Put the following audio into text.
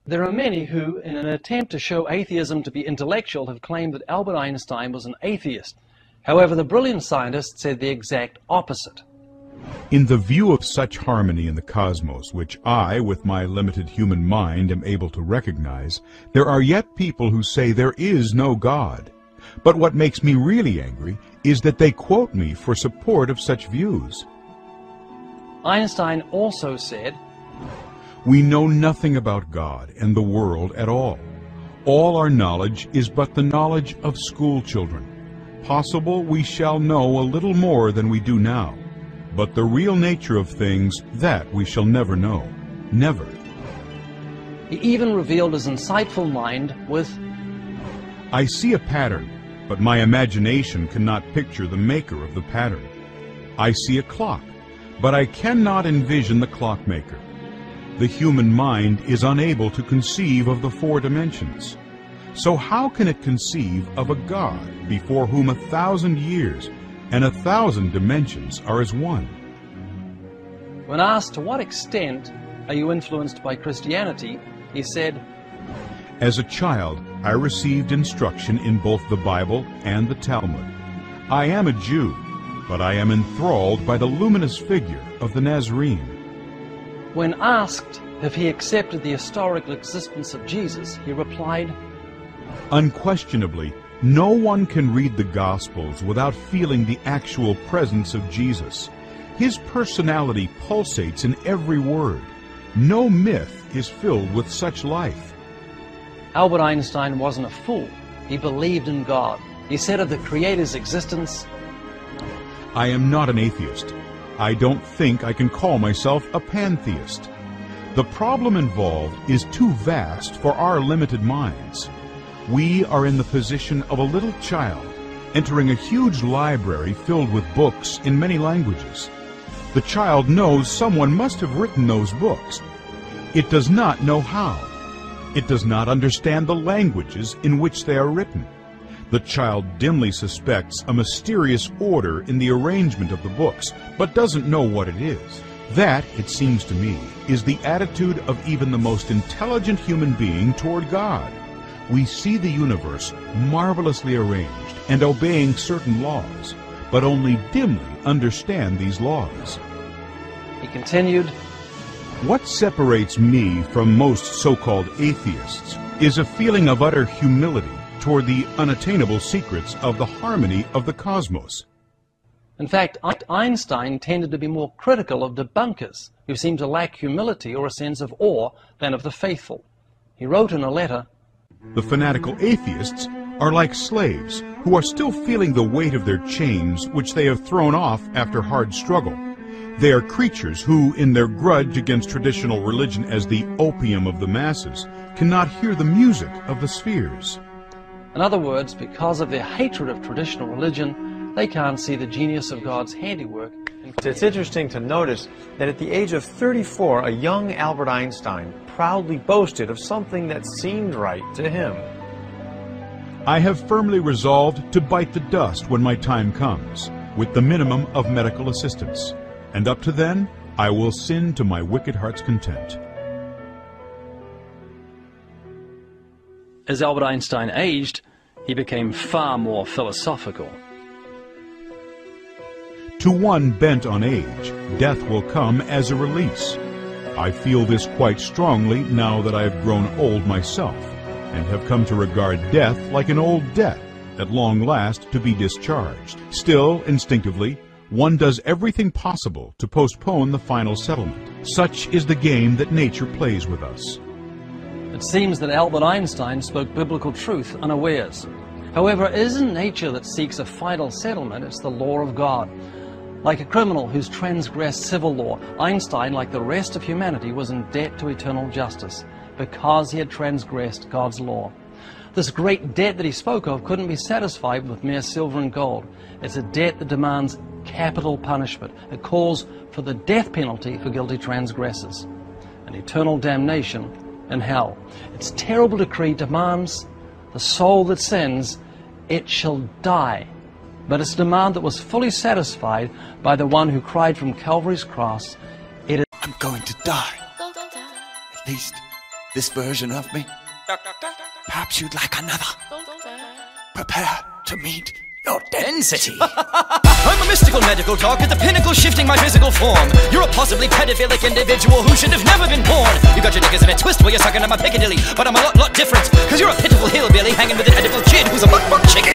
There are many who, in an attempt to show atheism to be intellectual, have claimed that Albert Einstein was an atheist. However, the brilliant scientist said the exact opposite. In the view of such harmony in the cosmos, which I, with my limited human mind, am able to recognize, there are yet people who say there is no God. But what makes me really angry is that they quote me for support of such views. Einstein also said, "We know nothing about God and the world at all. All our knowledge is but the knowledge of school children. Possible we shall know a little more than we do now, but the real nature of things, that we shall never know. Never." He even revealed his insightful mind with, "I see a pattern, but my imagination cannot picture the maker of the pattern. I see a clock, but I cannot envision the clockmaker. The human mind is unable to conceive of the four dimensions. So how can it conceive of a God before whom 1,000 years and 1,000 dimensions are as one?" When asked to what extent are you influenced by Christianity, he said, "As a child, I received instruction in both the Bible and the Talmud. I am a Jew, but I am enthralled by the luminous figure of the Nazarene." When asked if he accepted the historical existence of Jesus, he replied, "Unquestionably, no one can read the Gospels without feeling the actual presence of Jesus. His personality pulsates in every word. No myth is filled with such life." Albert Einstein wasn't a fool. He believed in God. He said of the Creator's existence, "I am not an atheist. I don't think I can call myself a pantheist. The problem involved is too vast for our limited minds. We are in the position of a little child entering a huge library filled with books in many languages. The child knows someone must have written those books. It does not know how. It does not understand the languages in which they are written. The child dimly suspects a mysterious order in the arrangement of the books, but doesn't know what it is. That, it seems to me, is the attitude of even the most intelligent human being toward God. We see the universe marvelously arranged and obeying certain laws, but only dimly understand these laws." He continued, "What separates me from most so-called atheists is a feeling of utter humility toward the unattainable secrets of the harmony of the cosmos." In fact, Einstein tended to be more critical of debunkers who seemed to lack humility or a sense of awe than of the faithful. He wrote in a letter, "The fanatical atheists are like slaves who are still feeling the weight of their chains which they have thrown off after hard struggle. They are creatures who, in their grudge against traditional religion as the opium of the masses, cannot hear the music of the spheres." In other words, because of their hatred of traditional religion, they can't see the genius of God's handiwork. It's interesting to notice that at the age of 34, a young Albert Einstein proudly boasted of something that seemed right to him. "I have firmly resolved to bite the dust when my time comes, with the minimum of medical assistance. And up to then, I will sin to my wicked heart's content." As Albert Einstein aged, he became far more philosophical. "To one bent on age, death will come as a release. I feel this quite strongly now that I have grown old myself, and have come to regard death like an old debt, at long last to be discharged. Still, instinctively, one does everything possible to postpone the final settlement. Such is the game that nature plays with us." It seems that Albert Einstein spoke biblical truth unawares. However, it isn't nature that seeks a final settlement, it's the law of God. Like a criminal who's transgressed civil law, Einstein, like the rest of humanity, was in debt to eternal justice because he had transgressed God's law. This great debt that he spoke of couldn't be satisfied with mere silver and gold. It's a debt that demands capital punishment. It calls for the death penalty for guilty transgressors and eternal damnation in hell. Its terrible decree demands the soul that sins, it shall die. But its demand that was fully satisfied by the one who cried from Calvary's cross, I'm going to die. At least this version of me? Perhaps you'd like another. Prepare to meet your density. I'm a mystical medical talk at the pinnacle shifting my physical form. You're a possibly pedophilic individual who should have never been born. You got your knickers in a twist while you're sucking on my Piccadilly, but I'm a lot different, cause you're a pitiful hillbilly hanging with an edible kid who's a buck chicken.